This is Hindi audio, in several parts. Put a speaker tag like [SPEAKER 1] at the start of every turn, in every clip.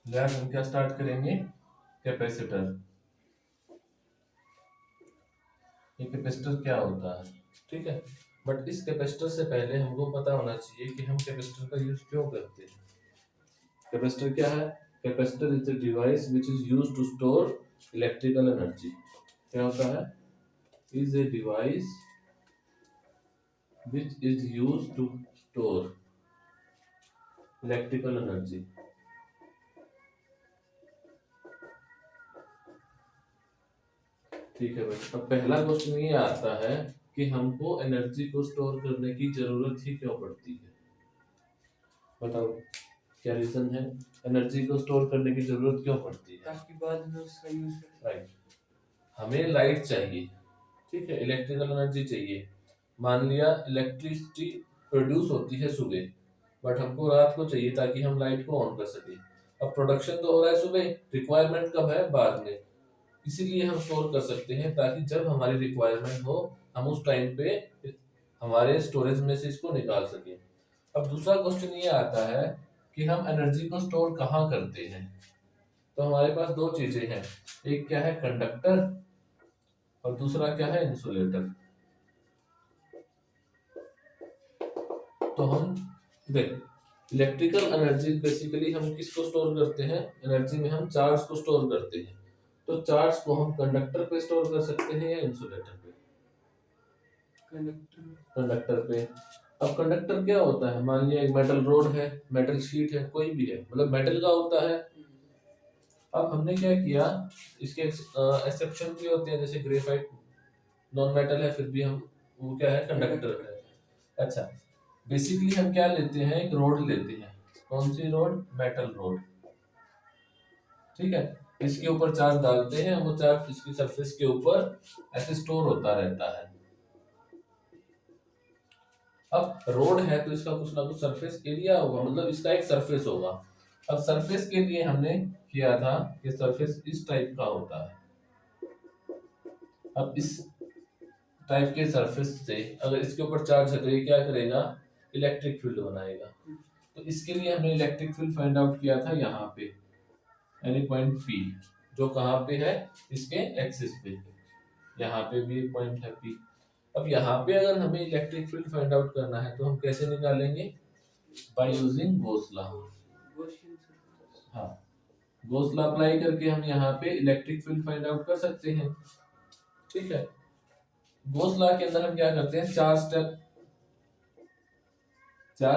[SPEAKER 1] लैब हम क्या स्टार्ट करेंगे, कैपेसिटर। ये कैपेसिटर क्या होता है, ठीक है। बट इस कैपेसिटर से पहले हमको पता होना चाहिए कि हम कैपेसिटर का यूज क्यों करते हैं। कैपेसिटर क्या है? Capacitor is a device which is used to store electrical energy. क्या होता है? Is a device which is used to store electrical energy। ठीक है भाई, अब पहला क्वेश्चन ये आता है कि हमको एनर्जी को स्टोर करने की जरूरत ही क्यों पड़ती है। बताओ क्या रीजन है, एनर्जी को स्टोर करने की जरूरत क्यों पड़ती है?
[SPEAKER 2] ताकि बाद में उसका यूज करें।
[SPEAKER 1] राइट, हमें लाइट चाहिए, ठीक है, इलेक्ट्रिकल एनर्जी चाहिए। मान लिया इलेक्ट्रिसिटी प्रोड्यूस होती है सुबह, बट हमको रात को चाहिए ताकि हम लाइट को ऑन कर सके। अब प्रोडक्शन तो हो रहा है सुबह, रिक्वायरमेंट कब है? बाद में। इसीलिए हम स्टोर कर सकते हैं ताकि जब हमारी रिक्वायरमेंट हो हम उस टाइम पे हमारे स्टोरेज में से इसको निकाल सके। अब दूसरा क्वेश्चन ये आता है कि हम एनर्जी को स्टोर कहाँ करते हैं। तो हमारे पास दो चीजें हैं, एक क्या है कंडक्टर और दूसरा क्या है इंसुलेटर। तो हम देख, इलेक्ट्रिकल एनर्जी बेसिकली हम किसको स्टोर करते हैं, एनर्जी में हम चार्ज को स्टोर करते हैं। तो चार्ज को हम कंडक्टर पे स्टोर कर सकते हैं या इंसुलेटर पे? कंडक्टर पे। अब कंडक्टर क्या होता है, मान लिया एक मेटल रोड है, मेटल शीट है, कोई भी है, मतलब मेटल का होता है। अब हमने क्या किया, इसके एक्सेप्शन भी होते हैं, जैसे ग्रेफाइट नॉन मेटल है फिर भी हम वो क्या है कंडक्टर है। अच्छा, बेसिकली हम क्या लेते हैं, एक रोड लेते हैं। कौन सी रोड? मेटल रोड, ठीक है। इसके ऊपर चार्ज डालते हैं, वो चार्ज इसकी सरफेस के ऊपर ऐसे स्टोर होता रहता है। अब रोड है तो इसका कुछ ना कुछ सरफेस एरिया होगा, मतलब इसका एक सरफेस होगा। अब सरफेस के लिए हमने किया था कि सरफेस इस टाइप का होता है। अब इस टाइप के सरफेस से अगर इसके ऊपर चार्ज है तो ये क्या करेगा, इलेक्ट्रिक फील्ड बनाएगा। तो इसके लिए हमने इलेक्ट्रिक फील्ड फाइंड आउट किया था यहाँ पे, यानी पॉइंट पी, जो कहाँ पे है, इसके एक्सिस पे। यहाँ पे भी एक पॉइंट है पी। अब यहाँ पे अगर हमें इलेक्ट्रिक फील्ड फाइंड आउट करना है तो हम कैसे निकालेंगे, बाय यूजिंग गोस लॉ। हाँ, गोस लॉ अप्लाई करके हम यहाँ पे इलेक्ट्रिक फील्ड फाइंड आउट कर सकते हैं, ठीक है। गोस लॉ के अंदर हम क्या करते हैं, चार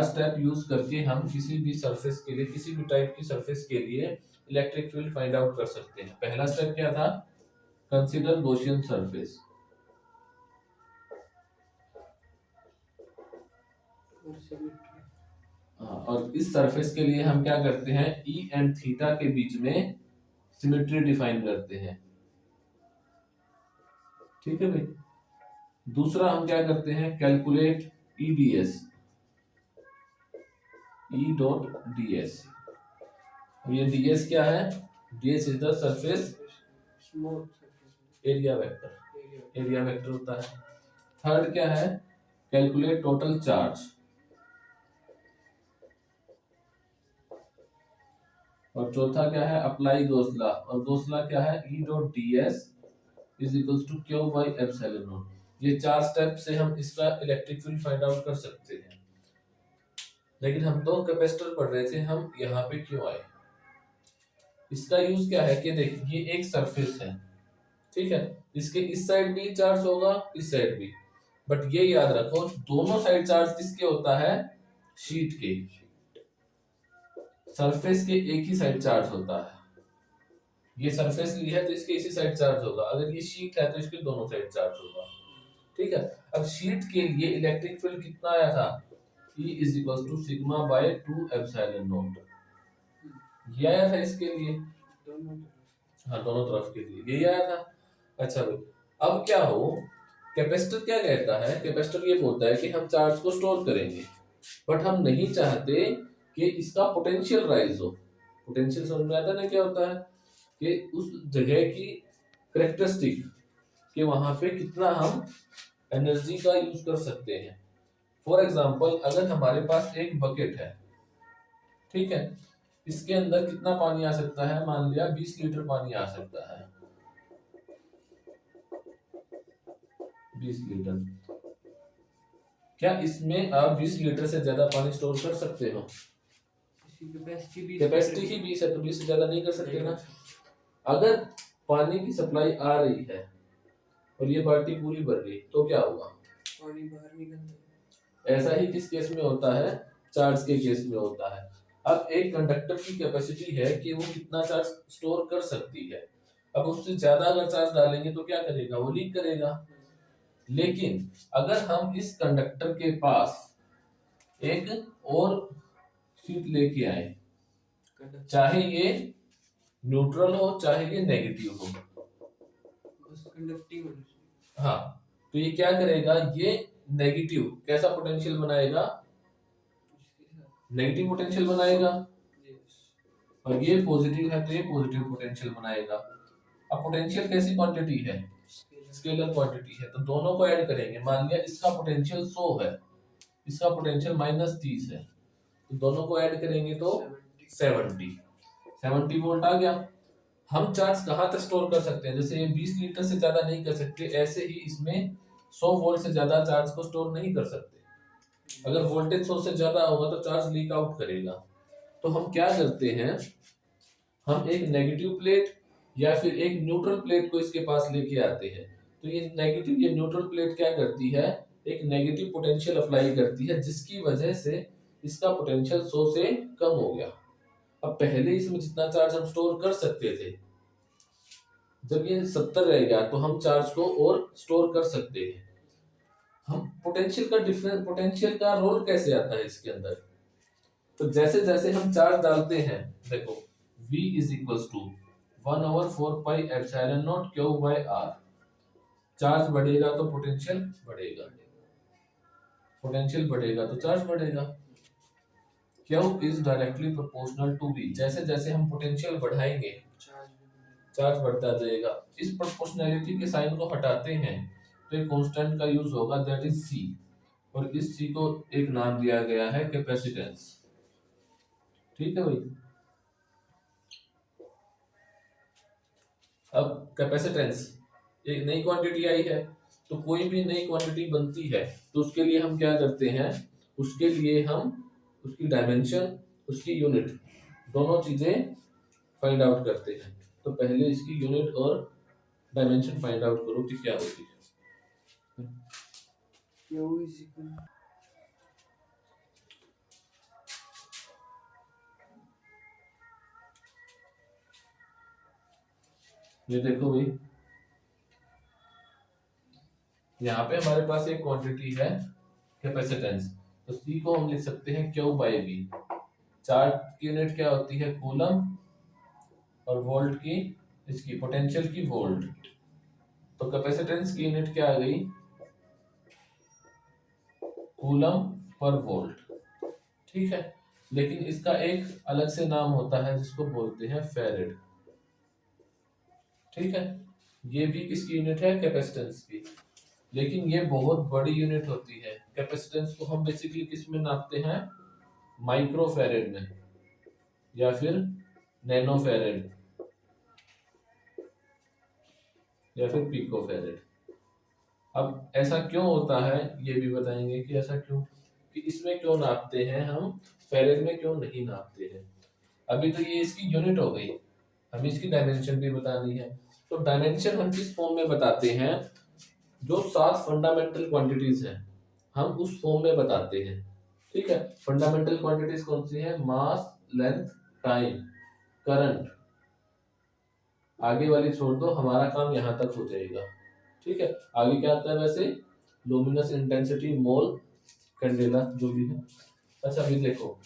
[SPEAKER 1] स्टेप यूज करके हम किसी भी सरफेस के लिए, किसी भी टाइप की सरफेस के लिए इलेक्ट्रिक फील्ड फाइंड आउट कर सकते हैं। पहला स्टेप क्या था, कंसीडर गॉसियन सरफेस। और इस सरफेस के लिए हम क्या करते हैं, ई एंड थीटा के बीच में सिमेट्री डिफाइन करते हैं, ठीक है भाई। दूसरा हम क्या करते हैं, कैलकुलेट ई डी एस, ई डॉट डी एस। ये डी एस क्या है, D S is the surface area vector, area vector होता है। थर्ड क्या है, कैलकुलेट टोटल चार्ज। और चौथा क्या है, अप्लाई गॉस लॉ। और गॉस लॉ क्या है, E dot D S is equals to Q by epsilon naught. ये चार स्टेप से हम इसका इलेक्ट्रिक फील्ड फाइंड आउट कर सकते हैं। लेकिन हम तो कैपेसिटर पढ़ रहे थे, हम यहाँ पे क्यों आए। इसका यूज क्या है कि देखिए ये एक सरफेस है, ठीक है, इसके इस साइड भी चार्ज होगा, इस साइड भी। बट ये याद रखो दोनों साइड चार्ज किसके होता है, शीट के। सरफेस के एक ही साइड चार्ज होता है। ये सरफेस ली है तो इसके इसी साइड चार्ज होगा, अगर ये शीट है तो इसके दोनों साइड चार्ज होगा, ठीक है। अब शीट के लिए इलेक्ट्रिक फील्ड कितना आया था, E is equal to sigma by 2 epsilon naught, ये आया था इसके लिए। हाँ, दोनों तरफ के लिए यही आया था। अच्छा भाई, अब क्या हो, कैपेसिटर क्या कहता है, कैपेसिटर ये बोलता है कि हम चार्ज को स्टोर करेंगे, बट हम नहीं चाहते कि इसका पोटेंशियल राइज हो। पोटेंशियल समझ में आता है ना क्या होता है, कि उस जगह की करेक्टरिस्टिक कि वहां पे कितना हम एनर्जी का यूज कर सकते हैं। फॉर एग्जाम्पल अगर हमारे पास एक बकेट है, ठीक है, इसके अंदर कितना पानी आ सकता है, मान लिया 20 लीटर पानी आ सकता है, 20 लीटर। क्या इसमें आप 20 लीटर से ज्यादा पानी स्टोर कर सकते हो?
[SPEAKER 2] इसकी कैपेसिटी
[SPEAKER 1] कैपेसिटी ही 20 है, तो 20 से ज्यादा नहीं कर सकते ना। अगर पानी की सप्लाई आ रही है और ये बाल्टी पूरी भर गई तो क्या होगा?
[SPEAKER 2] पानी बाहर निकल जाएगा।
[SPEAKER 1] ऐसा ही किस केस में होता है? चार्ज के केस में होता है। अब एक कंडक्टर की कैपेसिटी है कि वो कितना चार्ज स्टोर कर सकती है। अब उससे ज्यादा अगर चार्ज डालेंगे तो क्या करेगा? वो लीक करेगा। लेकिन अगर हम इस कंडक्टर के पास एक और शीट लेके आए, चाहे ये न्यूट्रल हो चाहे ये नेगेटिव हो,
[SPEAKER 2] बस कंडक्टिंग होना चाहिए।
[SPEAKER 1] हाँ, तो ये क्या करेगा? ये नेगेटिव कैसा पोटेंशियल बनाएगा? नेगेटिव पोटेंशियल बनाएगा। और ये पॉजिटिव है तो ये पॉजिटिव पोटेंशियल बनाएगा। अब पोटेंशियल कैसी क्वांटिटी है? स्केलर क्वांटिटी है, तो दोनों को ऐड करेंगे। मान लिया इसका पोटेंशियल 100 है, इसका पोटेंशियल -30 है, तो दोनों को ऐड करेंगे तो 70 वोल्ट आ गया। हम चार्ज कहाँ तक स्टोर कर सकते हैं? जैसे ये 20 लीटर से ज्यादा नहीं कर सकते, ऐसे ही इसमें 100 वोल्ट से ज्यादा चार्ज को स्टोर नहीं कर सकते। अगर वोल्टेज 100 से ज्यादा होगा तो चार्ज लीक आउट करेगा। तो हम क्या करते हैं, हम एक नेगेटिव प्लेट या फिर एक न्यूट्रल प्लेट को इसके पास लेके आते हैं। तो ये नेगेटिव, ये न्यूट्रल प्लेट क्या करती है? एक नेगेटिव पोटेंशियल अप्लाई करती है, जिसकी वजह से इसका पोटेंशियल 100 से कम हो गया। अब पहले इसमें जितना चार्ज हम स्टोर कर सकते थे, जब ये 70 रह गया तो हम चार्ज को और स्टोर कर सकते हैं। हम पोटेंशियल का डिफरेंस, पोटेंशियल का रोल कैसे आता है इसके अंदर? तो जैसे जैसे हम चार्ज डालते हैं, देखो V is equal to 1/4πε0 Q/R। Charge बढ़ेगा तो पोटेंशियल बढ़ेगा, पोटेंशियल बढ़ेगा तो चार्ज बढ़ेगा। Q is directly proportional to V। जैसे जैसे हम पोटेंशियल बढ़ाएंगे चार्ज बढ़ता जाएगा। इस प्रोपोर्शनैलिटी के साइन को हटाते हैं तो एक कांस्टेंट का यूज होगा, दैट इज C। और इस C को एक नाम दिया गया है कैपेसिटेंस। ठीक है भाई। अब कैपेसिटेंस एक नई क्वांटिटी आई है, तो कोई भी नई क्वांटिटी बनती है तो उसके लिए हम क्या करते हैं? उसके लिए हम उसकी डायमेंशन, उसकी यूनिट, दोनों चीजें फाइंड आउट करते हैं। तो पहले इसकी यूनिट और डायमेंशन फाइंड आउट करो कि क्या होती है।
[SPEAKER 2] Q is equal
[SPEAKER 1] ये देखो भाई, यहाँ पे हमारे पास एक क्वांटिटी है कैपेसिटेंस, तो C को हम लिख सकते हैं Q/V। चार्ज की यूनिट क्या होती है? कूलम, और वोल्ट की, इसकी पोटेंशियल की वोल्ट। तो कैपेसिटेंस की यूनिट क्या आ गई? Coulomb per volt. ठीक है, लेकिन इसका एक अलग से नाम होता है जिसको बोलते हैं फैरेड। ठीक है, ये भी किसकी यूनिट है? कैपेसिटेंस की। लेकिन ये बहुत बड़ी यूनिट होती है। कैपेसिटेंस को हम बेसिकली किस में नापते हैं? माइक्रो फैरेड में या फिर नैनो फैरेड या फिर पिको फैरेड। अब ऐसा क्यों होता है ये भी बताएंगे कि ऐसा क्यों, कि इसमें क्यों नापते हैं हम, फैरेड में क्यों नहीं नापते हैं। अभी तो ये इसकी यूनिट हो गई, हमें इसकी डायमेंशन भी बतानी है। तो डायमेंशन हम किस फॉर्म में बताते हैं? जो 7 फंडामेंटल क्वांटिटीज हैं हम उस फॉर्म में बताते हैं। ठीक है, फंडामेंटल क्वांटिटीज कौन सी है? मास, लेंथ, टाइम, करंट। आगे वाली छोड़ दो, हमारा काम यहाँ तक हो जाएगा। ठीक है, आगे क्या आता है वैसे? लुमिनस इंटेंसिटी, मोल, कैंडेला, जो भी है। अच्छा अभी देखो,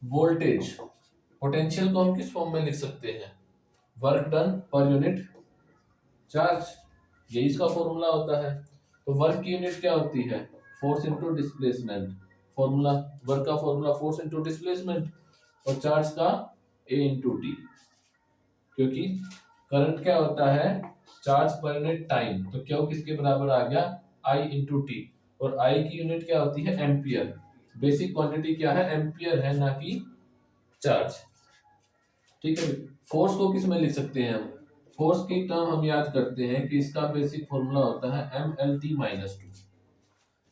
[SPEAKER 1] वोल्टेज, पोटेंशियल को हम किस फॉर्म में लिख सकते हैं? Work done per unit charge, यही इसका फॉर्मूला होता है। तो वर्क की यूनिट क्या होती है? Force into displacement. Formula, work का फॉर्मूला फोर्स इनटू डिस्प्लेसमेंट, और चार्ज का A इंटू टी। क्योंकि करंट क्या होता है? चार्ज पर यूनिट टाइम, तो क्यों किसके बराबर आ गया? I into T. और I की यूनिट क्या होती है? एम्पियर। बेसिक क्वांटिटी क्या है? एम्पियर है, ना कि चार्ज। ठीक है, फोर्स को किस में लिख सकते हैं हम? फोर्स की टर्म हम याद करते हैं कि इसका बेसिक फॉर्मूला होता है mLt-2।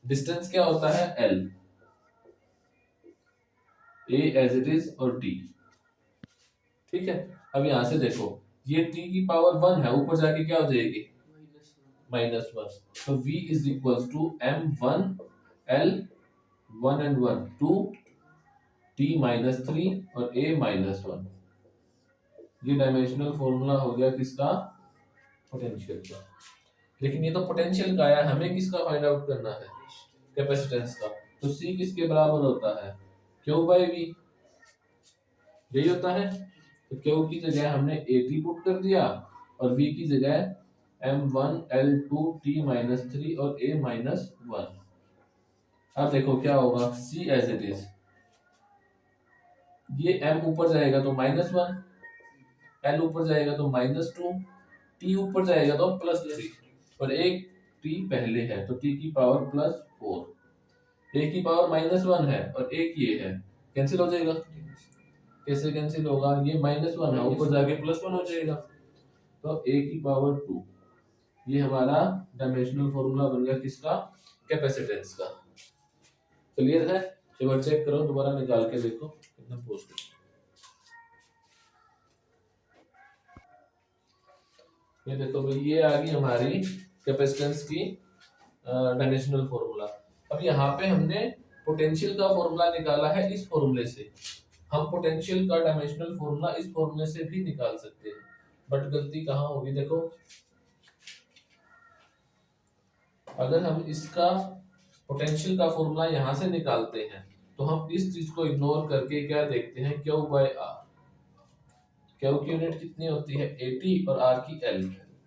[SPEAKER 1] डिस्टेंस क्या होता है? L, A as it is और T। ठीक है, अब यहां से देखो ये T की पावर 1 है, ऊपर जाके क्या हो जाएगी? -1। तो V is equals to m1L 1 and 1 2 T-3 और A-1। ये डायमेंशनल फॉर्मूला हो गया किसका? पोटेंशियल का। लेकिन ये तो पोटेंशियल का आया, हमें किसका फाइंड आउट करना है? कैपेसिटेंस का। तो C किसके बराबर होता है? Q/V। यही होता है। तो Q की जगह हमने AT पुट कर दिया और V की जगह m1L2 T-3 और A-1। अब देखो क्या होगा, C एज इट इज, ये m ऊपर जाएगा तो -1, L ऊपर जाएगा तो -2, T ऊपर जाएगा तो +3 और एक T पहले है तो T की पावर +4। A की पावर -1 है और एक ये है, कैंसिल हो जाएगा। कैसे कैंसिल होगा? ये -1 है, ऊपर जाके +1 हो जाएगा तो A की पावर 2। ये हमारा डायमेंशनल फॉर्मूला बन गया किसका? कैपेसिटेंस का। क्लियर है? एक बार चेक करो, दोबारा निकाल के देखो कितना पोस्ट। ये देखो भाई, ये आ गई हमारी कैपेसिटेंस की डायमेंशनल फॉर्मूला। अब यहाँ पे हमने पोटेंशियल का फॉर्मूला निकाला है इस फॉर्मूले से। हम पोटेंशियल का डायमेंशनल फॉर्मूला इस फॉर्मूले से भी निकाल सकते हैं, बट गलती कहाँ होगी? देखो, अगर हम इसका पोटेंशियल का फॉर्मूला यहाँ से निकालते हैं तो हम इस चीज को इग्नोर करके क्या देखते हैं? Q/R। Q की यूनिट कितनी होती है? AT और R की L।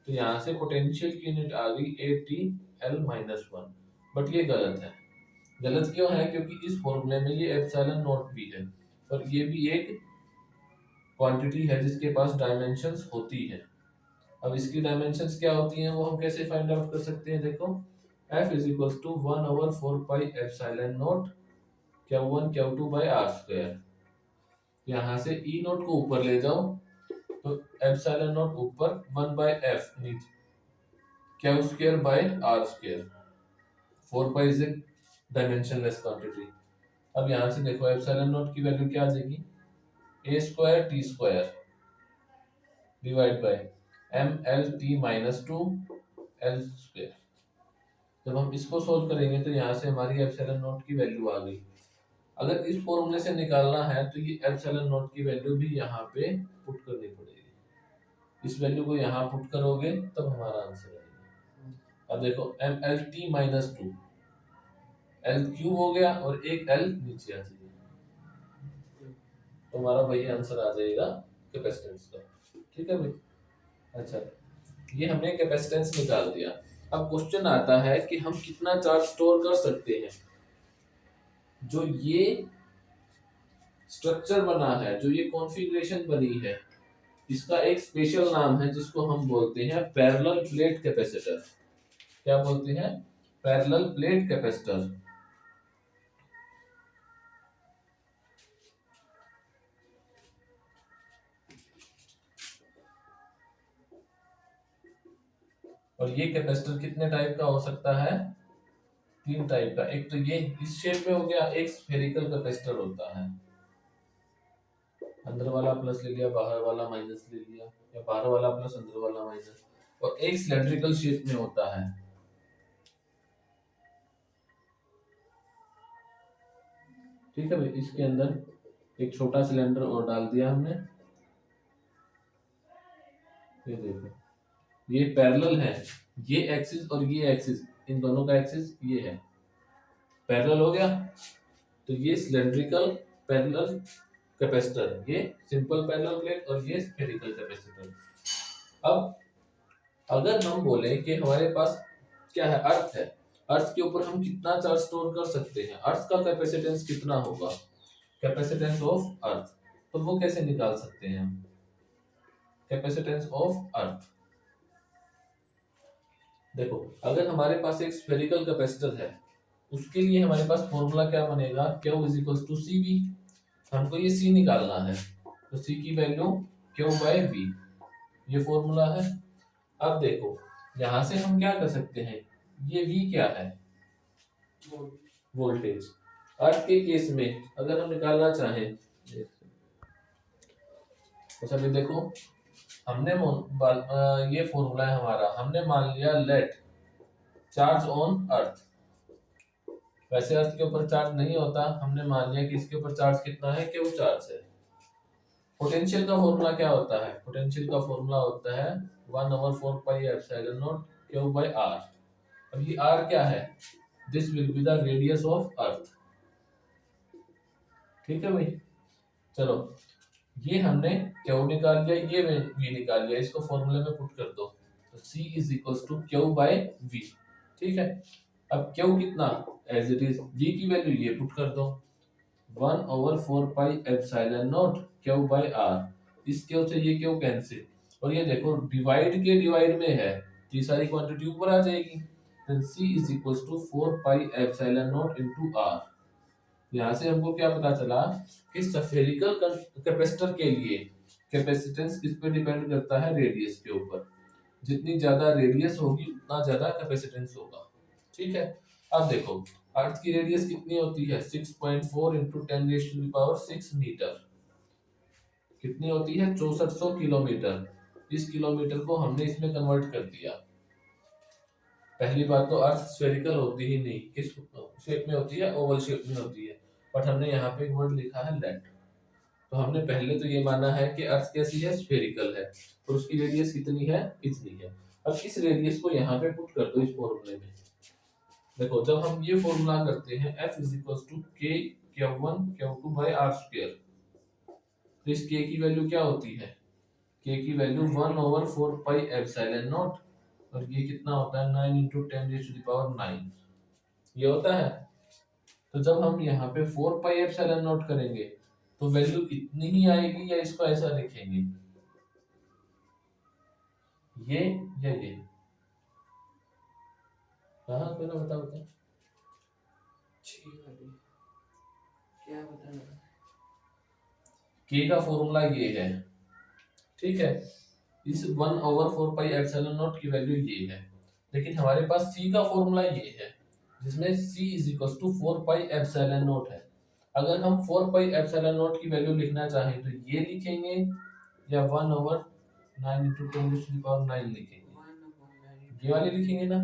[SPEAKER 1] तो यहाँ से पोटेंशियल की यूनिट आ गई AT-L-1। बट ये गलत है। गलत क्यों है? क्योंकि इस फॉर्मूले में ये एप्सिलॉन नॉट भी है और ये भी एक क्वांटिटी है जिसके पास डायमेंशंस होती है। अब इसकी डायमेंशंस क्या होती हैं वो हम कैसे फाइंड आउट कर सकते हैं? देखो, F is equals to 1/4 pi epsilon naught Q1 Q2/R²। यहाँ से E नॉट को ऊपर ले जाओ तो एप्सिलॉन नॉट ऊपर 1/F नीचे Q²/R²। 4 pi is a dimensionless quantity. अब यहाँ से देखो एप्सिलॉन नॉट की वैल्यू क्या आ जाएगी? A² T² divide by mLt-2 L²। जब हम इसको सोल्व करेंगे तो यहाँ से हमारी एप्सिलॉन नॉट की वैल्यू आ गई। अगर इस फॉर्मूले से निकालना है तो ये एप्सिलॉन नॉट की वैल्यू भी यहाँ पे पुट करनी पड़ेगी। इस वैल्यू को यहाँ पुट करोगे तब हमारा आंसर आएगा। अब देखो mLt-2 L³ हो गया और एक L नीचे आ जाएगी, तो हमारा वही आंसर आ जाएगा कैपेसिटेंस का। ठीक है भाई? अच्छा, ये हमने कैपेसिटेंस निकाल दिया। अब क्वेश्चन आता है कि हम कितना चार्ज स्टोर कर सकते हैं। जो ये स्ट्रक्चर बना है, जो ये कॉन्फ़िगरेशन बनी है, इसका एक स्पेशल नाम है जिसको हम बोलते हैं पैरेलल प्लेट कैपेसिटर। क्या बोलते हैं? Parallel plate capacitor. और ये कैपेसिटर कितने टाइप का हो सकता है? 3 टाइप का। एक तो ये इस शेप में हो गया, एक स्फेरिकल कैपेसिटर होता है। अंदर वाला प्लस ले लिया, बाहर वाला माइनस ले लिया, या बाहर वाला प्लस अंदर वाला माइनस। और एक सिलेंड्रिकल शेप में होता है। ठीक है भाई, इसके अंदर एक छोटा सिलेंडर और डाल दिया हमने। ये देखो, ये पैरेलल है, ये एक्सिस और ये एक्सिस, इन दोनों का एक्सिस ये है, पैरेलल हो गया। तो ये सिलेंड्रिकल पैरेलल कैपेसिटर, ये सिंपल पैरेलल प्लेट और ये स्फेरिकल कैपेसिटर। अब अगर हम बोले कि हमारे पास क्या है? अर्थ है। अर्थ के ऊपर हम कितना चार्ज स्टोर कर सकते हैं? अर्थ का कैपेसिटेंस कितना होगा? Capacitance of earth. तो वो कैसे निकाल सकते हैं हम? कैपेसिटेंस ऑफ अर्थ, देखो, अगर हमारे पास एक स्फेरिकल कैपेसिटर है, उसके लिए हमारे पास फॉर्मूला क्या बनेगा? Q is equal to CV। हमको ये C निकालना है, तो C की वैल्यू Q/V, ये फॉर्मूला है। अब देखो यहां से हम क्या कर सकते हैं, ये V क्या है, वोल्टेज। अर्थ के केस में अगर हम निकालना चाहें, तो अभी देखो हमने ये फॉर्मूला है हमारा, हमने मान लिया लेट चार्ज ऑन अर्थ। वैसे अर्थ के ऊपर चार्ज नहीं होता, हमने मान लिया कि इसके ऊपर चार्ज कितना है, Q चार्ज है। पोटेंशियल का फॉर्मूला क्या होता है, पोटेंशियल का फॉर्मूला होता है 1/4πε0 Q/r। अब ये r क्या है, this will be the radius of earth. ठीक है भाई, चलो ये हमने Q निकाल लिया, ये V निकाल लिया, इसको फॉर्मूले में पुट कर दो, तो C is equal to Q/V। ठीक है, अब Q कितना एज इट इज, V की वैल्यू ये पुट कर दो, 1/4πε0 Q/r। इस Q से ये Q कैंसिल, और ये देखो डिवाइड के डिवाइड में है, ये सारी क्वांटिटी ऊपर आ जाएगी। Then C is equal to 4πε0 into r। यहाँ से हमको क्या पता चला कि स्फेरिकल कैपेसिटर के लिए कैपेसिटेंस किस पे डिपेंड करता है, रेडियस के ऊपर। जितनी ज्यादा रेडियस होगी उतना ज्यादा कैपेसिटेंस होगा। ठीक है, अब देखो अर्थ की रेडियस कितनी होती है, 6.4 इंटू 10⁶ मीटर। कितनी होती है, 6400 किलोमीटर। इस किलोमीटर को हमने इसमें कन्वर्ट कर दिया। पहली बात तो अर्थ स्फेरिकल होती ही नहीं, किस शेप में होती है, ओवल शेप में होती है, बट हमने यहाँ पे एक वर्ड लिखा है लेट। तो हमने पहले तो ये माना है कि अर्थ कैसी है, स्फेरिकल है, और उसकी रेडियस कितनी है, इतनी है। अब इस रेडियस को यहाँ पे पुट कर दो इस फॉर्मूले में। देखो जब हम ये फॉर्मूला करते हैं F is equal to K Q1 Q2/r², तो इस K की वैल्यू क्या होती है, K की वैल्यू 1/4πε0, और ये कितना होता है, 9 इंटू 10⁹ ये होता है। तो जब हम यहाँ पे 4πε0 करेंगे तो वैल्यू इतनी ही आएगी, या इसको ऐसा लिखेंगे, ये या ये, हाँ कोई ना बता बता।
[SPEAKER 2] क्या बताना,
[SPEAKER 1] K का फॉर्मूला ये है, ठीक है, इस 1/4πε0 की वैल्यू ये है, लेकिन हमारे पास C का फॉर्मूला ये है, जिसमें C इज इक्वल टू 4πε0 है। अगर हम 4πε0 की वैल्यू लिखना चाहें तो ये लिखेंगे, या 1/9 इंटू 10⁹ लिखेंगे, ये वाली लिखेंगे ना।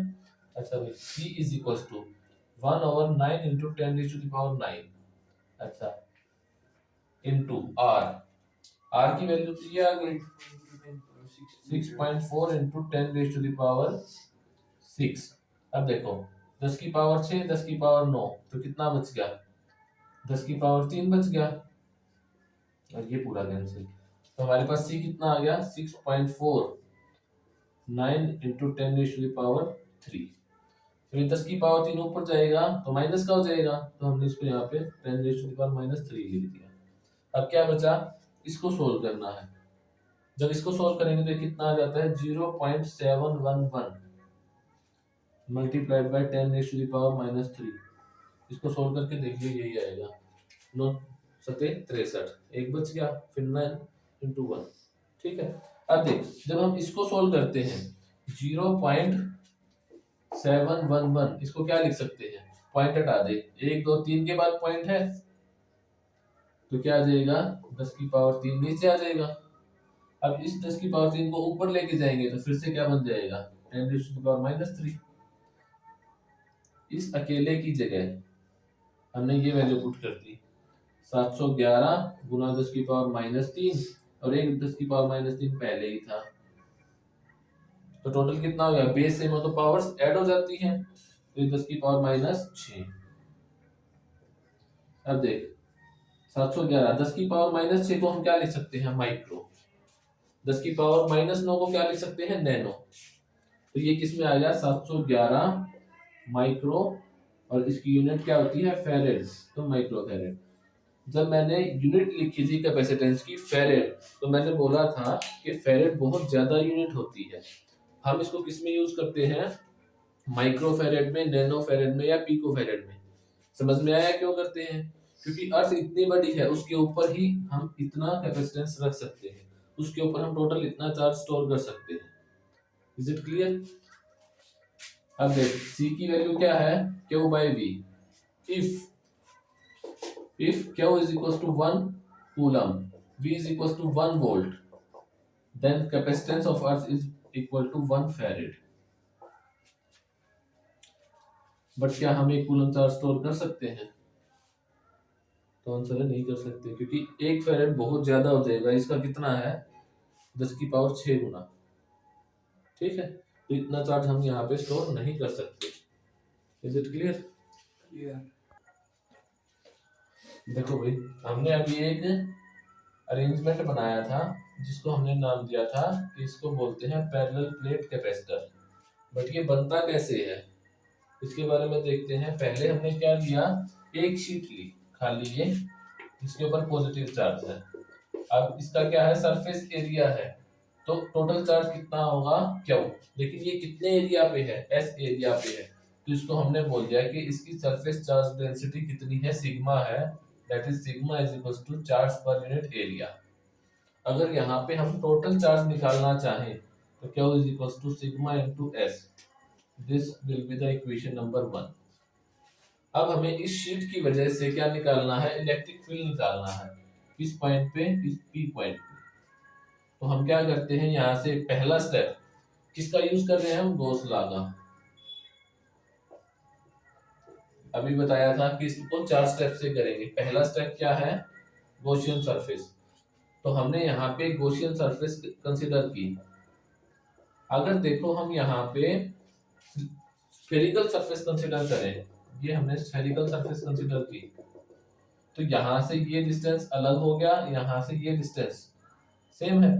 [SPEAKER 1] अच्छा भाई, C is equal to 1/9 into 10⁹, अच्छा, इंटू R की वैल्यू तो ये आ गई 6.4 इंटू 10⁶। अब देखो 10 की पावर 6, 10 की पावर 9, तो कितना बच गया, 10 की पावर 3 बच गया, और ये पूरा कैंसिल। तो हमारे पास C कितना आ गया, 6.49 इंटू 10⁻3। तो ये 10 की पावर 3 ऊपर जाएगा तो माइनस का हो जाएगा, तो हमने इसको यहाँ पे 10⁻³ लिख दिया। अब क्या बचा, इसको सोल्व करना है। जब इसको सोल्व करेंगे तो कितना आ जाता है, 0.711 मल्टीप्लाइड बाय 10⁻³ इसको सोल्व करके देखिए, यही आएगा 9 सते 63, एक बच गया, फिर 9 इंटू 1। ठीक है, अब देख जब हम इसको सोल्व करते हैं 0.711, इसको क्या लिख सकते हैं, पॉइंट हटा दे, 1 2 3 के बाद पॉइंट है, तो क्या आ जाएगा, 10 की पावर 3 नीचे आ जाएगा। अब इस 10 की पावर 3 को ऊपर लेके जाएंगे तो फिर से क्या बन जाएगा, 10⁻³ इस अकेले की जगह हमने ये वैल्यू पुट कर दी, 711 गुना 10 की पावर -3, और एक 10 की पावर -3 पहले ही था, तो टोटल कितना हो गया, बेस सेम हो तो पावर्स ऐड हो जाती हैं, तो ये 10 की पावर -6। अब देख 711, 10 की पावर -6 को हम क्या लिख सकते हैं, माइक्रो। 10 की पावर -9 को क्या लिख सकते हैं, नैनो। तो ये किस में आ गया, 711 माइक्रो, और इसकी यूनिट क्या होती है, फेरेड, तो माइक्रो फेरेड। जब मैंने यूनिट लिखी थी कैपेसिटेंस की फेरेड, तो मैंने बोला था कि फेरेड बहुत ज्यादा यूनिट होती है। हम इसको किस में यूज करते हैं, माइक्रो फेरेड में, नैनो फेरेड में, या पीको फेरेड में। समझ में आया क्यों करते हैं, क्योंकि अर्थ इतनी बड़ी है, उसके ऊपर ही हम इतना कैपेसिटेंस रख सकते हैं, उसके ऊपर हम टोटल इतना चार्ज स्टोर कर सकते हैं। Is it clear? अब देख C की वैल्यू क्या है, Q by V। If Q is equals to 1 coulomb, V is equals to 1 volt, then capacitance of earth is equal to 1 farad। But क्या हम 1 कूलम चार्ज स्टोर कर सकते हैं? तो आंसर है नहीं कर सकते, क्योंकि 1 फैरेड बहुत ज्यादा हो जाएगा। इसका कितना है, 10 की पावर 6 गुना। ठीक है, तो इतना चार्ज हम यहाँ पे स्टोर नहीं कर सकते। Is it clear? देखो भाई, हमने अभी एक अरेंजमेंट बनाया था जिसको हमने नाम दिया था कि इसको बोलते हैं पैरेलल प्लेट कैपेसिटर। बट ये बनता कैसे है इसके बारे में देखते हैं। पहले हमने क्या लिया, एक शीट ली खाली ये, इसके ऊपर पॉजिटिव चार्ज है। अब इसका क्या है, सरफेस एरिया है, तो टोटल चार्ज कितना होगा, क्यू। लेकिन ये कितने एरिया पे है, एस एरिया पे है, तो इसको हमने बोल दिया कि इसकी सरफेस चार्ज डेंसिटी कितनी है, सिग्मा है, that is sigma is equal to charge per unit area. अगर यहाँ पे हम टोटल चार्ज निकालना चाहें तो Q is equal to sigma into S. This will be the equation number 1। अब हमें इस शीट की वजह से क्या निकालना है, इलेक्ट्रिक फील्ड निकालना है। किस पॉइंट पे, इस पी पॉइंट पे। तो हम क्या करते हैं, यहाँ से पहला स्टेप किसका यूज कर रहे हैं, हम गॉस लॉ का। अभी बताया था कि इसको 4 स्टेप से करेंगे। पहला स्टेप क्या है, गॉसियन सरफेस। तो हमने यहाँ पे गॉसियन सरफेस कंसीडर की। अगर देखो हम यहाँ पे स्फेरिकल सरफेस कंसीडर करें, ये हमने स्फेरिकल सरफेस कंसीडर की, तो यहां से ये डिस्टेंस अलग हो गया, यहां से ये डिस्टेंस सेम है,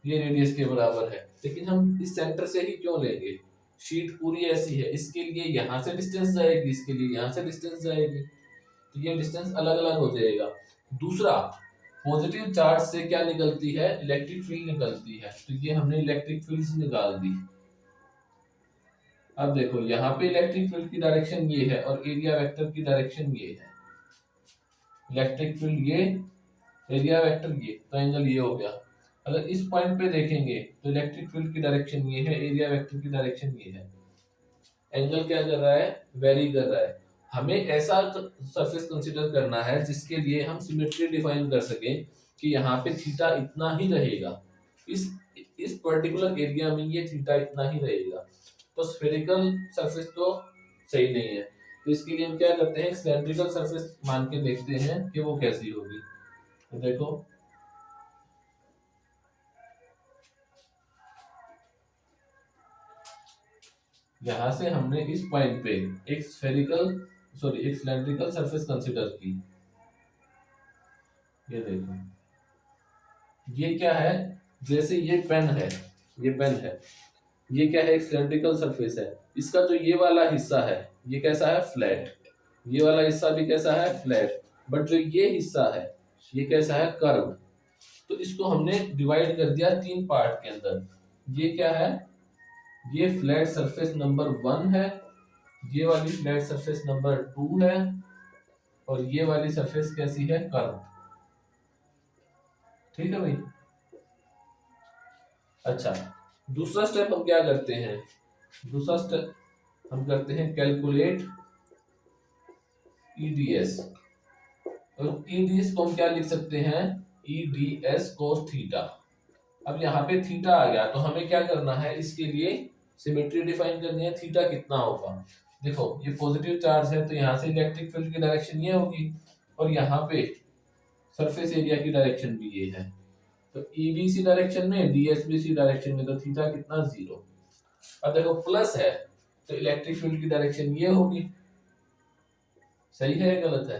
[SPEAKER 1] ये रेडियस के बराबर है। लेकिन हम इस सेंटर से ही क्यों लेंगे, शीट पूरी ऐसी है, इसके लिए यहां से डिस्टेंस जाएगी, इसके लिए यहां से डिस्टेंस जाएगी, तो ये डिस्टेंस अलग अलग हो जाएगा। दूसरा, पॉजिटिव चार्ज से क्या निकलती है, इलेक्ट्रिक फील्ड निकलती है, तो ये हमने इलेक्ट्रिक फील्ड निकाल दी। अब देखो यहाँ पे इलेक्ट्रिक फील्ड की डायरेक्शन ये है और एरिया वेक्टर की डायरेक्शन ये है। इलेक्ट्रिक फील्ड ये, एरिया वेक्टर ये, तो एंगल ये हो गया। अगर इस पॉइंट पे देखेंगे तो इलेक्ट्रिक फील्ड की डायरेक्शन ये है, एरिया वेक्टर की डायरेक्शन ये है। एंगल क्या कर रहा है, वेरी कर रहा है। हमें ऐसा सरफेस कंसीडर करना है जिसके लिए हम सिमेट्री डिफाइन कर सके कि यहाँ पे थीटा इतना ही रहेगा, इस पर्टिकुलर एरिया में ये थीटा इतना ही रहेगा। तो स्फेरिकल सरफेस तो सही नहीं है, तो इसके लिए हम क्या करते हैं, सिलेंड्रिकल सरफेस मान के देखते हैं कि वो कैसी होगी। तो देखो यहां से हमने इस पॉइंट पे एक एक सिलेंड्रिकल सरफेस कंसीडर की। ये देखो ये क्या है, जैसे ये पेन है, ये पेन है, ये क्या है, एक सिलेंड्रिकल सरफेस है। इसका जो ये वाला हिस्सा है ये कैसा है, फ्लैट। ये वाला हिस्सा भी कैसा है, फ्लैट। बट जो ये हिस्सा है ये कैसा है, कर्व। तो इसको हमने डिवाइड कर दिया 3 पार्ट के अंदर। ये क्या है, ये फ्लैट सरफेस नंबर 1 है, ये वाली फ्लैट सरफेस नंबर 2 है, और ये वाली सरफेस कैसी है, कर्व। ठीक है भाई। अच्छा, दूसरा स्टेप हम क्या करते हैं, दूसरा स्टेप हम करते हैं कैलकुलेट ईडीएस। और ईडीएस को हम क्या लिख सकते हैं, ईडीएस कोस थीटा। अब यहाँ पे थीटा आ गया तो हमें क्या करना है, इसके लिए सिमेट्री डिफाइन करनी है, थीटा कितना होगा। देखो ये पॉजिटिव चार्ज है तो यहाँ से इलेक्ट्रिक फील्ड की डायरेक्शन ये होगी, और यहाँ पे सरफेस एरिया की डायरेक्शन भी ये है। तो ईबीसी डायरेक्शन में, डीएसबीसी डायरेक्शन में, तो थीटा कितना, 0। अब देखो प्लस है तो इलेक्ट्रिक फील्ड की डायरेक्शन ये होगी। सही है या गलत है,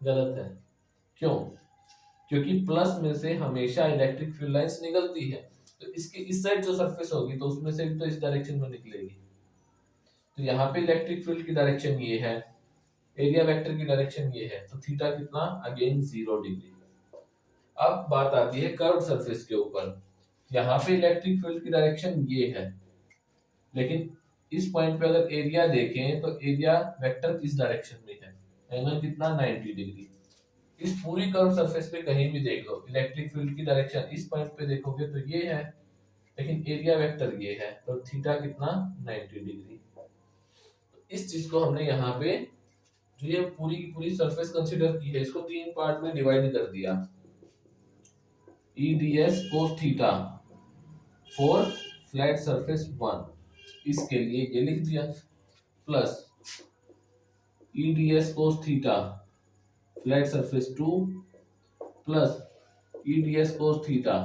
[SPEAKER 1] गलत है। क्यों, क्योंकि प्लस में से हमेशा इलेक्ट्रिक फील्ड लाइंस निकलती है, तो इसकी इस साइड जो सरफेस होगी तो उसमें से भी तो इस डायरेक्शन में निकलेगी। तो यहाँ पे इलेक्ट्रिक फील्ड की डायरेक्शन ये है, एरिया वेक्टर की डायरेक्शन ये है, तो थीटा कितना, अगेन 0 डिग्री। अब बात आती है कर्व सरफेस के ऊपर। यहाँ पे इलेक्ट्रिक फील्ड की डायरेक्शन ये है, लेकिन इस पॉइंट पे अगर एरिया देखें तो एरिया वेक्टर किस डायरेक्शन में है, एंगल कितना 90 डिग्री। इस पूरी कर्व सरफेस पे कहीं भी देख लो, इलेक्ट्रिक फील्ड की डायरेक्शन इस पॉइंट पे देखोगे तो ये है, लेकिन एरिया वेक्टर ये है, तो थीटा कितना 90 डिग्री। इस चीज को हमने यहाँ पे, जो ये पूरी की पूरी सरफेस कंसीडर की है, इसको तीन पार्ट में डिवाइड कर दिया। E D S cos theta for flat surface 1, इसके लिए ये लिख दिया, plus E D S cos theta flat surface 2 plus E D S cos theta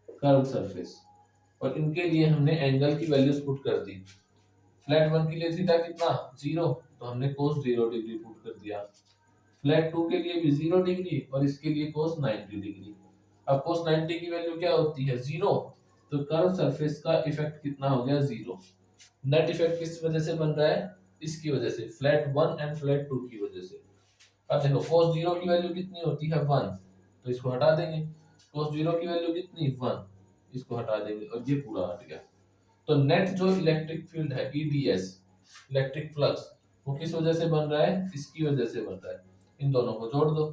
[SPEAKER 1] curve surface, और इनके लिए हमने एंगल की वैल्यूज पुट कर दी। फ्लैट 1 के लिए थीटा कितना 0, तो हमने कोस 0 डिग्री पुट कर दिया। फ्लैट 2 के लिए भी 0 डिग्री और इसके लिए कोस 90 डिग्री। अब कोस 90 की वैल्यू क्या होती है 0, तो कर्व सरफेस का इफेक्ट कितना हो गया 0। नेट इफेक्ट किस वजह से बन रहा है, इसकी वजह से, फ्लैट 1 एंड फ्लैट 2 की वजह से। अब देखो कोस 0 की वैल्यू कितनी होती है 1, तो इसको हटा देंगे। कोस 0 की वैल्यू कितनी 1, इसको हटा देंगे और ये पूरा हट गया। तो नेट जो इलेक्ट्रिक फील्ड है ईडीएस, इलेक्ट्रिक फ्लक्स, वो किस वजह से बन रहा है, इसकी वजह से बन रहा है। इन दोनों को जोड़ दो।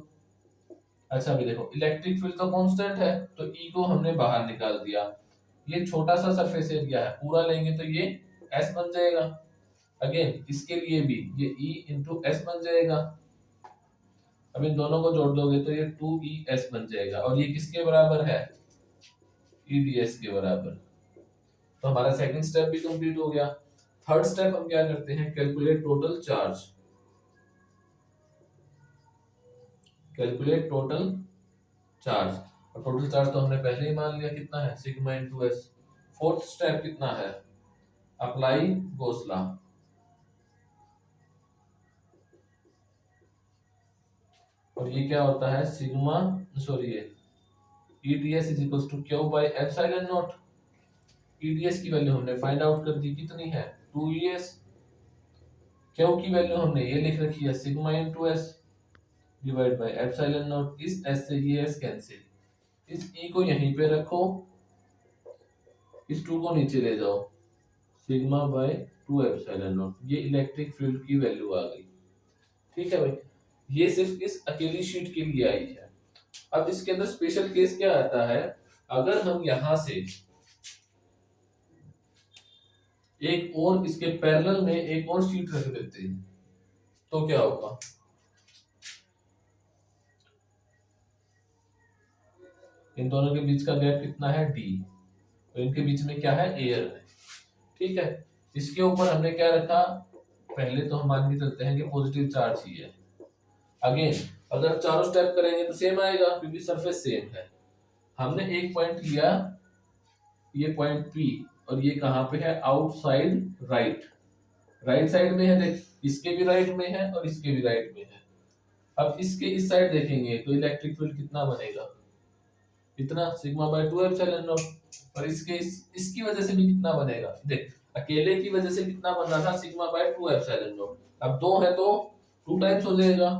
[SPEAKER 1] अच्छा अभी देखो इलेक्ट्रिक फील्ड तो कांस्टेंट है, तो ई को हमने बाहर निकाल दिया। ये छोटा सा सरफेस एरिया है, पूरा लेंगे तो ये एस बन जाएगा। अगेन इसके लिए भी ये ई इंटू एस बन जाएगा। अब इन दोनों को जोड़ दोगे तो ये 2ES बन जाएगा, और ये किसके बराबर है, EDS के बराबर। तो हमारा सेकंड स्टेप भी कंप्लीट हो गया। थर्ड स्टेप हम क्या करते हैं, calculate total charge. Calculate total charge, और टोटल चार्ज तो हमने पहले ही मान लिया कितना है, sigma into S. Fourth step कितना है, अप्लाई गॉस लॉ। और ये क्या होता है, सिग्मा सॉरी ये EDS is equal to Q by epsilon naught. EDS की वैल्यू हमने फाइंड आउट कर दी, कितनी है 2ES। क्यू की वैल्यू हमने ये लिख रखी है sigma into S divide by epsilon not. इस एस से ये एस कैंसिल, इस ई को यहीं पे रखो, इस 2 को नीचे ले जाओ, सिग्मा बाय 2 एप्सिलॉन नॉट। ये इलेक्ट्रिक फील्ड की वैल्यू आ गई। ठीक है भाई, ये सिर्फ इस अकेली शीट के लिए आई है। अब इसके अंदर स्पेशल केस क्या आता है, अगर हम यहां से एक और इसके पैरेलल में एक और शीट रख देते हैं तो क्या होगा, इन दोनों के बीच का गैप कितना है d, और इनके बीच में क्या है एयर है। ठीक है, इसके ऊपर हमने क्या रखा, पहले तो हम मान के चलते हैं कि पॉजिटिव चार्ज ही है। अगेन अगर चारों स्टेप करेंगे तो सेम आएगा क्योंकि सरफेस सेम है। हमने एक पॉइंट लिया, ये पॉइंट P, और ये कहां पे है, आउटसाइड राइट, राइट साइड में है। देख इसके भी राइट में है और इसके भी राइट में है। अब इसके इस साइड देखेंगे तो इलेक्ट्रिक फील्ड कितना बनेगा, इतना सिग्मा बाय 2 एप्सिलॉन नॉट। और इसकी वजह से भी कितना बनेगा, देख अकेले की वजह से कितना बन रहा था, सिग्मा बाय 2 एप्सिलॉन नॉट। अब दो है तो 2 टाइम्स हो जाएगा,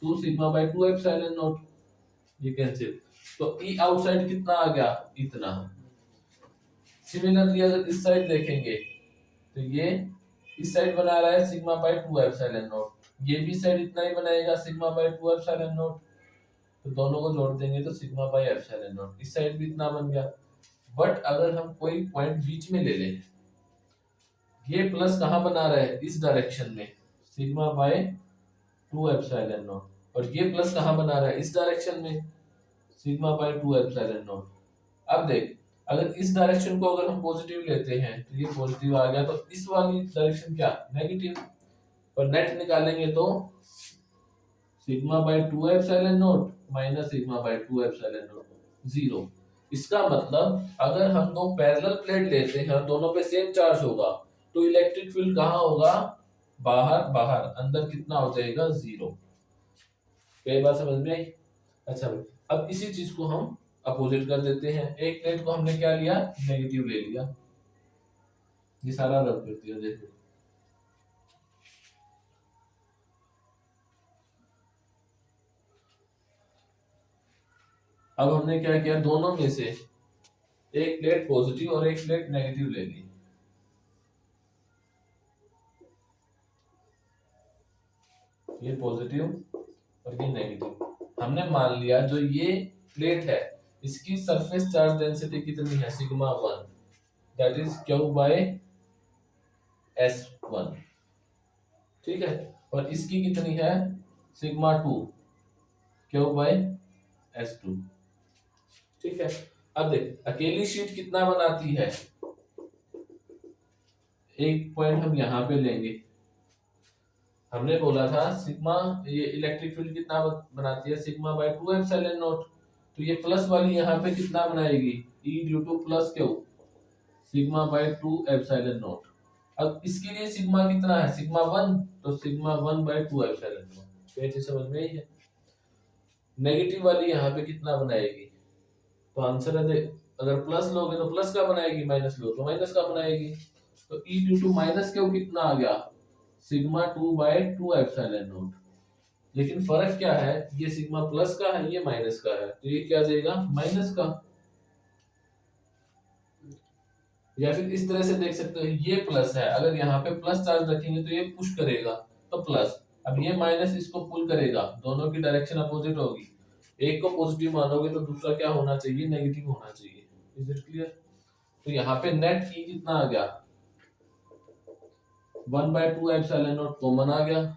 [SPEAKER 1] 2 सिग्मा बाय 2 एप्सिलॉन नॉट, ये कैंसिल। तो ई आउटसाइड कितना आ गया, इतना। सिमिलरली अगर इस साइड देखेंगे तो ये इस साइड बना रहा है सिग्मा बाय 2 एप्सिलॉन नॉट, ये भी साइड इतना ही बनाएगा सिग्मा बाय 2 एप्सिलॉन नॉट। तो दोनों को जोड़ देंगे तो सिग्मा बाय एप्सिलॉन नॉट, इस साइड भी इतना बन गया। बट अगर हम कोई पॉइंट बीच में ले लें, ये प्लस कहां बना रहा है, इस डायरेक्शन में, सिग्मा बाय 2 एप्सिलॉन नॉट, और ये प्लस कहां बना रहा है, इस डायरेक्शन में, सिग्मा बाय 2 एप्सिलॉन नॉट। अब देख अगर इस डायरेक्शन को अगर हम पॉजिटिव लेते हैं तो ये पॉजिटिव आ गया, तो इस वाली डायरेक्शन क्या नेगेटिव, और नेट निकालेंगे तो sigma by 2 epsilon not minus sigma by 2 epsilon not 0। इसका मतलब अगर हम दो पैरेलल प्लेट लेते हैं और दोनों पे सेम चार्ज होगा तो इलेक्ट्रिक फील्ड कहाँ होगा, बाहर बाहर, अंदर कितना हो जाएगा 0। कई बार समझ में आई। अच्छा भाई, अब इसी चीज को हम अपोजिट कर देते हैं। एक प्लेट को हमने क्या लिया, नेगेटिव ले लिया, ये सारा रब कर दिया। देखो अब हमने क्या किया, दोनों में से एक प्लेट पॉजिटिव और एक प्लेट नेगेटिव ले ली। ये पॉजिटिव और ये नेगेटिव। हमने मान लिया जो ये प्लेट है इसकी सरफेस चार्ज डेंसिटी कितनी है, sigma 1, that is Q by S1, ठीक है। और इसकी कितनी है, सिग्मा 2, क्यू बाय S2, ठीक है। अब देख अकेली शीट कितना बनाती है, एक पॉइंट हम यहां पे लेंगे। हमने बोला था सिग्मा, ये इलेक्ट्रिक फील्ड कितना बनाती है, सिग्मा बाय 2 एप्सिलॉन नॉट। तो ये प्लस वाली यहाँ पे कितना बनाएगी, E due two plus Q, sigma by 2 epsilon not. अब इसके लिए सिग्मा कितना है, सिग्मा 1, तो सिग्मा 1 बाय 2 एप्सिलॉन नॉट। तो ये चीज समझ में आई है। नेगेटिव वाली यहाँ पे कितना बनाएगी, तो आंसर है देख, अगर प्लस लोगे तो प्लस का बनाएगी, माइनस लो तो माइनस का बनाएगी। तो E due to minus Q कितना आ गया, सिग्मा 2 बाय 2 एप्सिलॉन नॉट। लेकिन फर्क क्या है, ये सिग्मा प्लस का है, ये माइनस का है, तो ये क्या देगा, माइनस का। या फिर इस तरह से देख सकते हो, ये प्लस है, अगर यहाँ पे प्लस चार्ज रखेंगे तो ये पुश करेगा तो प्लस, अब ये माइनस इसको पुल करेगा, दोनों की डायरेक्शन अपोजिट होगी। एक को पॉजिटिव मानोगे तो दूसरा क्या होना चाहिए, नेगेटिव होना चाहिए। Is it clear. तो यहाँ पे नेट ई कितना आ गया, 1 बाय 2 एप्सिलॉन नॉट कॉमन आ गया,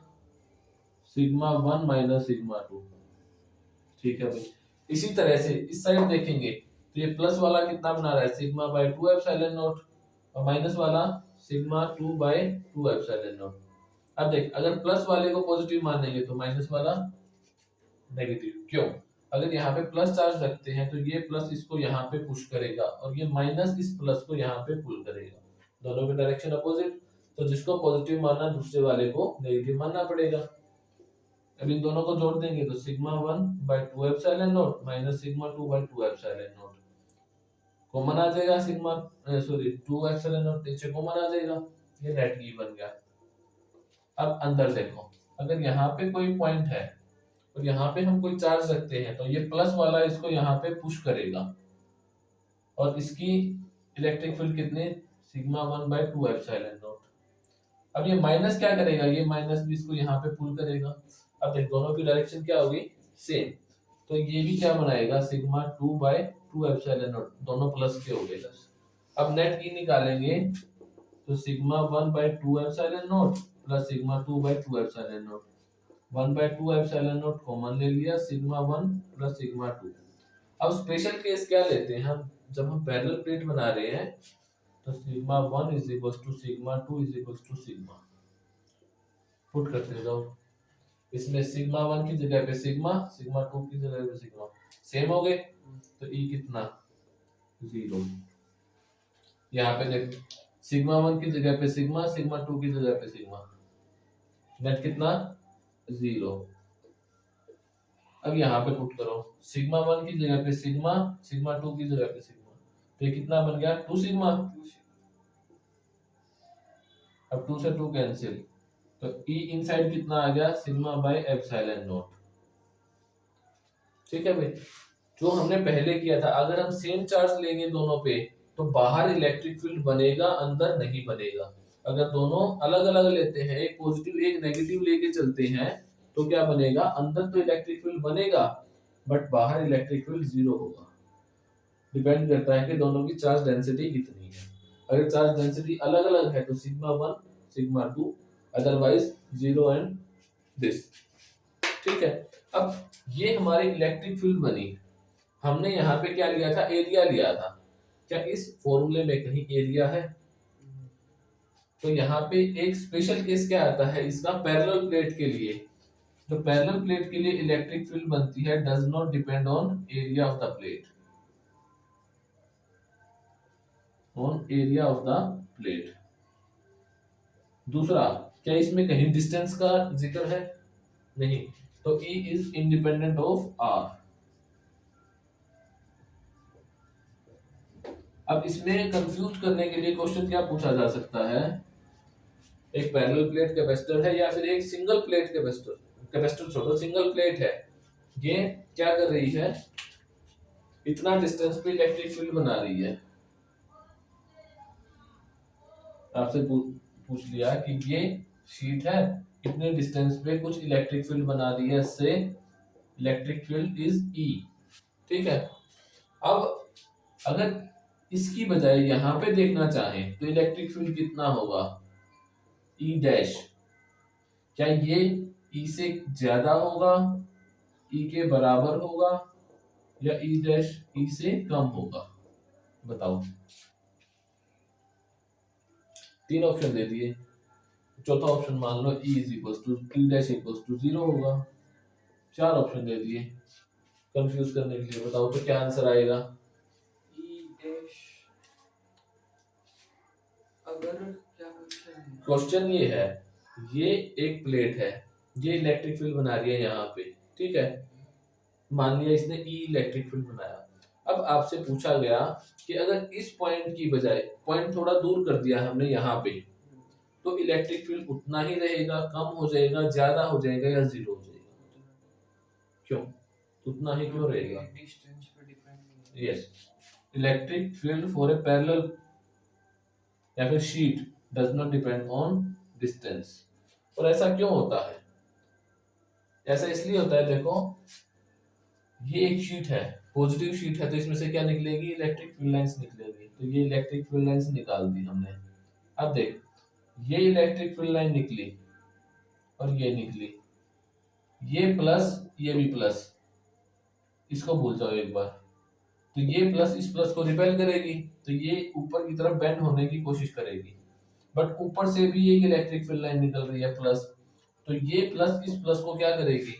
[SPEAKER 1] सिग्मा 1 माइनस सिग्मा 2, ठीक है भाई। इसी तरह से इस साइड देखेंगे तो ये प्लस वाला कितना बना रहा है, सिग्मा बाय 2 एप्सिलॉन नॉट, और माइनस वाला सिग्मा 2 बाय 2 एप्सिलॉन नॉट। अब देख अगर प्लस वाले को पॉजिटिव मानेंगे तो माइनस वाला नेगेटिव, क्यों, अगर यहाँ पे प्लस चार्ज रखते हैं तो ये प्लस इसको यहाँ पे पुश करेगा और ये माइनस इस प्लस को यहाँ पे पुल करेगा, दोनों की डायरेक्शन अपोजिट। तो जिसको पॉजिटिव मानना दूसरे वाले को नेगेटिव मानना पड़ेगा। अब इन दोनों को जोड़ देंगे तो sigma 1 by 2 epsilon not minus sigma 2 by 2 epsilon not common आ जाएगा, सिग्मा 2 एप्सिलॉन नॉट नीचे कॉमन आ जाएगा, ये नेट ई बन गया। अब अंदर देखो, अगर यहाँ पे कोई पॉइंट है और यहाँ पे हम कोई चार्ज रखते हैं तो ये प्लस वाला इसको यहाँ पे पुश करेगा और इसकी इलेक्ट्रिक फील्ड कितने, सिग्मा 1 बाय 2 एप्सिलॉन नॉट। अब ये माइनस क्या करेगा, ये माइनस भी इसको यहाँ पे पुल करेगा। अब देख दोनों की डायरेक्शन क्या होगी, सेम, तो ये भी क्या बनाएगा, सिग्मा 2 बाय 2 एप्सिलॉन नॉट, दोनों प्लस के हो गए। अब नेट ई निकालेंगे तो sigma 1 by 2 epsilon naught plus sigma 2 by 2 epsilon naught, 1 by 2 epsilon not common ले लिया, सिग्मा 1 प्लस सिग्मा 2। अब स्पेशल केस क्या लेते हैं हम, जब हम पैरेलल प्लेट बना रहे हैं तो sigma 1 is equal to sigma 2 is equal to sigma, put करते जाओ। इसमें सिग्मा 1 की जगह पे सिग्मा, सिग्मा 2 की जगह पे सिग्मा, सेम हो गए, तो ई कितना, 0। यहाँ पे देख सिग्मा 1 की जगह पे सिग्मा, सिग्मा 2 की जगह पे सिग्मा, नेट कितना, 0। अब यहाँ पे पुट करो, सिग्मा 1 की जगह पे सिग्मा, सिग्मा 2 की जगह पे सिग्मा, तो ये कितना बन गया, 2 सिग्मा। अब 2 से 2 कैंसिल, तो E इनसाइड कितना आ गया, सिग्मा बाय एप्सिलॉन नॉट, ठीक है भाई। जो हमने पहले किया था, अगर हम सेम चार्ज लेंगे दोनों पे तो बाहर इलेक्ट्रिक फील्ड बनेगा, अंदर नहीं बनेगा। अगर दोनों अलग अलग लेते हैं, एक पॉजिटिव एक नेगेटिव लेके चलते हैं तो क्या बनेगा, अंदर तो इलेक्ट्रिक फील्ड बनेगा बट बाहर इलेक्ट्रिक फील्ड 0 होगा। डिपेंड करता है कि दोनों की चार्ज डेंसिटी कितनी है। अगर चार्ज डेंसिटी अलग अलग है तो sigma 1 sigma 2, otherwise 0 and this, ठीक है। अब ये हमारी इलेक्ट्रिक फील्ड बनी, हमने यहाँ पे क्या लिया था, एरिया लिया था। क्या इस फॉर्मूले में कहीं एरिया है, तो यहाँ पे एक स्पेशल केस क्या आता है इसका, पैरेलल प्लेट के लिए। जो पैरेलल प्लेट के लिए इलेक्ट्रिक फील्ड बनती है does not depend on area of the plate, on area of the plate. दूसरा, क्या इसमें कहीं डिस्टेंस का जिक्र है, नहीं, तो E is independent of R। अब इसमें कंफ्यूज करने के लिए क्वेश्चन क्या पूछा जा सकता है, एक पैरेलल प्लेट कैपेसिटर है या फिर एक सिंगल प्लेट कैपेसिटर, कैपेसिटर छोड़ो सिंगल प्लेट है, ये क्या कर रही है, इतना डिस्टेंस पे इलेक्ट्रिक फील्ड बना रही है। आपसे पूछ लिया कि ये शीट है इतने डिस्टेंस पे कुछ इलेक्ट्रिक फील्ड बना दिया, इससे इलेक्ट्रिक फील्ड इज ई। ठीक है, अब अगर इसकी बजाय यहाँ पे देखना चाहें तो इलेक्ट्रिक फील्ड कितना होगा, ई डैश। क्या ये ई से ज्यादा होगा, ई के बराबर होगा, या ई डैश ई से कम होगा? बताओ। तीन ऑप्शन दे दिए, चौथा ऑप्शन मान लो E is equal to E dash equal to 0 होगा। चार ऑप्शन दे दिए कंफ्यूज करने के लिए, बताओ तो क्या आंसर आएगा?
[SPEAKER 2] ई डैश, अगर क्या क्वेश्चन है?
[SPEAKER 1] क्वेश्चन ये है, ये एक प्लेट है, ये इलेक्ट्रिक फील्ड बना रही है यहाँ पे, ठीक है, मान लिया इसने ई इलेक्ट्रिक फील्ड बनाया। अब आपसे पूछा गया कि अगर इस पॉइंट की बजाय पॉइंट थोड़ा दूर कर दिया हमने यहाँ पे, तो इलेक्ट्रिक फील्ड उतना ही रहेगा, कम हो जाएगा, ज्यादा हो जाएगा, या 0 हो जाएगा? क्यों उतना ही क्यों रहेगा?
[SPEAKER 2] डिस्टेंस पे depend.
[SPEAKER 1] Yes, electric field for a parallel या फिर sheet does not depend on distance. और ऐसा क्यों होता है? ऐसा इसलिए होता है, देखो ये एक शीट है, पॉजिटिव शीट है, तो इसमें से क्या निकलेगी, इलेक्ट्रिक फील्ड लाइंस निकलेगी। तो ये इलेक्ट्रिक फील्ड लाइंस निकाल दी हमने। अब देख, ये इलेक्ट्रिक फील्ड लाइन निकली और ये निकली, ये प्लस ये भी प्लस, इसको भूल जाओ एक बार। तो ये प्लस इस प्लस को रिपेल करेगी, तो ये ऊपर की तरफ बेंड होने की कोशिश करेगी, बट ऊपर से भी एक इलेक्ट्रिक फील्ड लाइन निकल रही है प्लस, तो ये प्लस इस प्लस को क्या करेगी,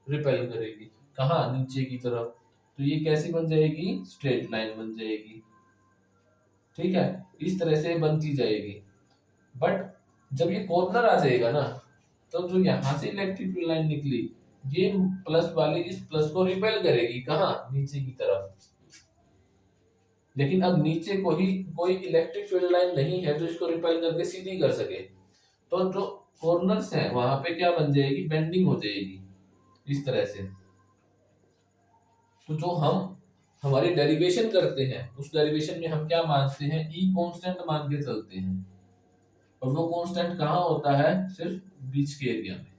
[SPEAKER 1] रिपेल करेगी। कहाँ, नीचे की तरफ। तो ये कैसी बन जाएगी, स्ट्रेट लाइन बन जाएगी। ठीक है, इस तरह से बनती जाएगी। बट जब ये कॉर्नर आ जाएगा ना, तो जो यहाँ से इलेक्ट्रिक फील्ड लाइन निकली, ये प्लस वाली इस प्लस को रिपेल करेगी, कहाँ, नीचे की तरफ। लेकिन अब नीचे कोई इलेक्ट्रिक फील्ड लाइन नहीं है जो इसको रिपेल करके सीधी कर सके, तो जो कॉर्नर्स हैं वहां पे क्या बन जाएगी, बेंडिंग हो जाएगी इस तरह से। तो जो हम हमारी डेरिवेशन करते हैं, उस डेरिवेशन में हम क्या मानते हैं, ई कांस्टेंट मान के चलते हैं। और वो कांस्टेंट कहाँ होता है, सिर्फ बीच के एरिया में।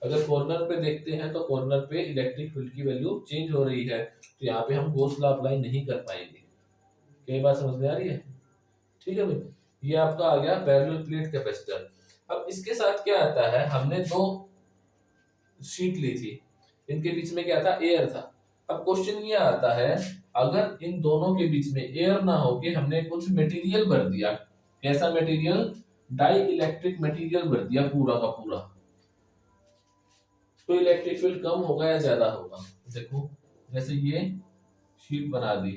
[SPEAKER 1] अगर कॉर्नर पे देखते हैं तो कॉर्नर पे इलेक्ट्रिक फील्ड की वैल्यू चेंज हो रही है, तो यहाँ पे हम गॉस लॉ अप्लाई नहीं कर पाएंगे। क्या बात समझ में आ रही है? ठीक है भाई, ये आपका आ गया पैरेलल प्लेट कैपेसिटर। अब इसके साथ क्या आता है, हमने दो शीट ली थी, इनके बीच में क्या था, एयर था। अब क्वेश्चन ये आता है, अगर इन दोनों के बीच में एयर ना हो के हमने कुछ मटेरियल भर दिया, कैसा मटेरियल, डाई इलेक्ट्रिक मटेरियल भर दिया पूरा का पूरा, तो इलेक्ट्रिक फील्ड कम होगा या ज्यादा होगा? देखो, जैसे ये शीट बना दी,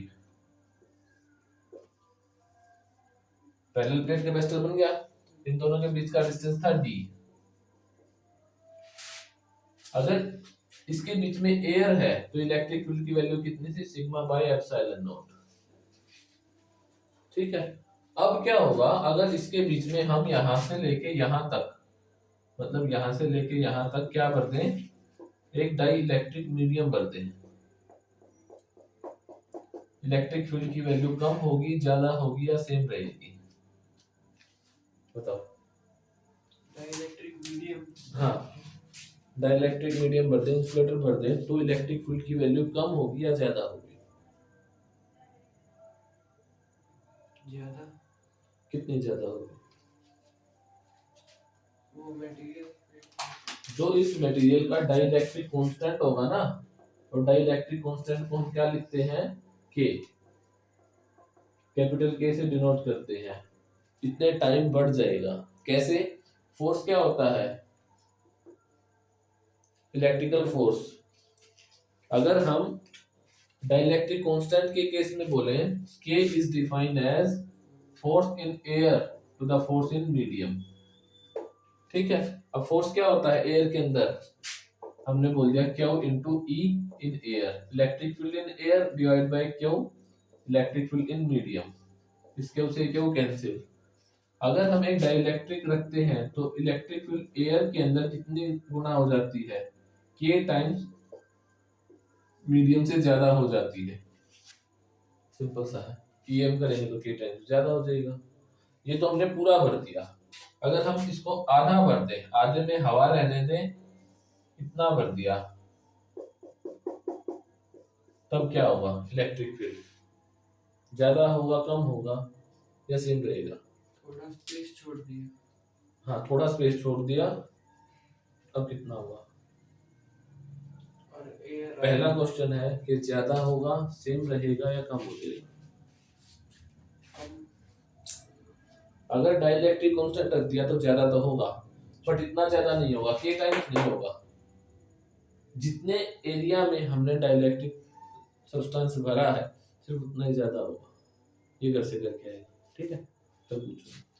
[SPEAKER 1] पैरेलल प्लेट कैपेसिटर बन गया, इन दोनों के बीच का डिस्टेंस था डी। अगर इसके बीच में एयर है तो इलेक्ट्रिक फील्ड की वैल्यू कितनी थी, सिग्मा बाय एप्सिलॉन नॉट। ठीक है, अब क्या होगा, अगर इसके बीच में हम यहां से लेके यहां तक, मतलब यहां से लेके यहां तक क्या भर दें, एक डाई इलेक्ट्रिक मीडियम भर दें, इलेक्ट्रिक फील्ड की वैल्यू कम होगी, ज्यादा होगी, या सेम रहेगी? बताओ।
[SPEAKER 2] Dielectric medium.
[SPEAKER 1] हाँ, डाइलेक्ट्रिक मीडियम भर दें, इंसुलेटर भर दें, तो इलेक्ट्रिक फील्ड की वैल्यू कम होगी या ज्यादा होगी?
[SPEAKER 2] ज्यादा।
[SPEAKER 1] कितनी ज्यादा होगी?
[SPEAKER 2] वो मटेरियल,
[SPEAKER 1] जो इस मटेरियल का डाइलेक्ट्रिक कांस्टेंट होगा ना, तो डाइलेक्ट्रिक कांस्टेंट को हम क्या लिखते हैं, के, कैपिटल के से डिनोट करते हैं। इतने टाइम बढ़ जाएगा। कैसे? फोर्स क्या होता है, इलेक्ट्रिकल फोर्स। अगर हम डाइलेक्ट्रिक कांस्टेंट के केस में बोले, K is defined as force in air to the force in medium. ठीक है, अब फोर्स क्या होता है एयर के अंदर, हमने बोल दिया Q into E in air, electric field in air divide by Q electric field in medium, इसके से क्यू कैंसिल। अगर हम एक डाइलेक्ट्रिक रखते हैं तो इलेक्ट्रिक फील्ड एयर के अंदर कितनी गुना हो जाती है, के टाइम्स मीडियम से ज्यादा हो जाती है। सिंपल सा है, ईएम करेंगे तो के टाइम्स ज्यादा हो जाएगा। ये तो हमने पूरा भर दिया। अगर हम इसको आधा भर दें, आधे में हवा रहने दें, इतना भर दिया, तब क्या होगा? इलेक्ट्रिक फील्ड ज्यादा होगा, कम होगा, या सेम रहेगा?
[SPEAKER 2] थोड़ा स्पेस छोड़ दिया।
[SPEAKER 1] हाँ, थोड़ा स्पेस छोड़ दिया, अब कितना होगा?
[SPEAKER 2] और एयर
[SPEAKER 1] पहला क्वेश्चन है कि ज्यादा होगा, सेम रहेगा, या कम हो जाएगा? अगर डाइलेक्ट्रिक कांस्टेंट रख दिया तो ज्यादा तो होगा, बट इतना ज्यादा नहीं होगा, के टाइम्स नहीं होगा। जितने एरिया में हमने डाइलेक्ट्रिक सब्सटेंस भरा है, सिर्फ उतना ही ज्यादा होगा। ये घर से करके आएगा, ठीक है? तब पूछो।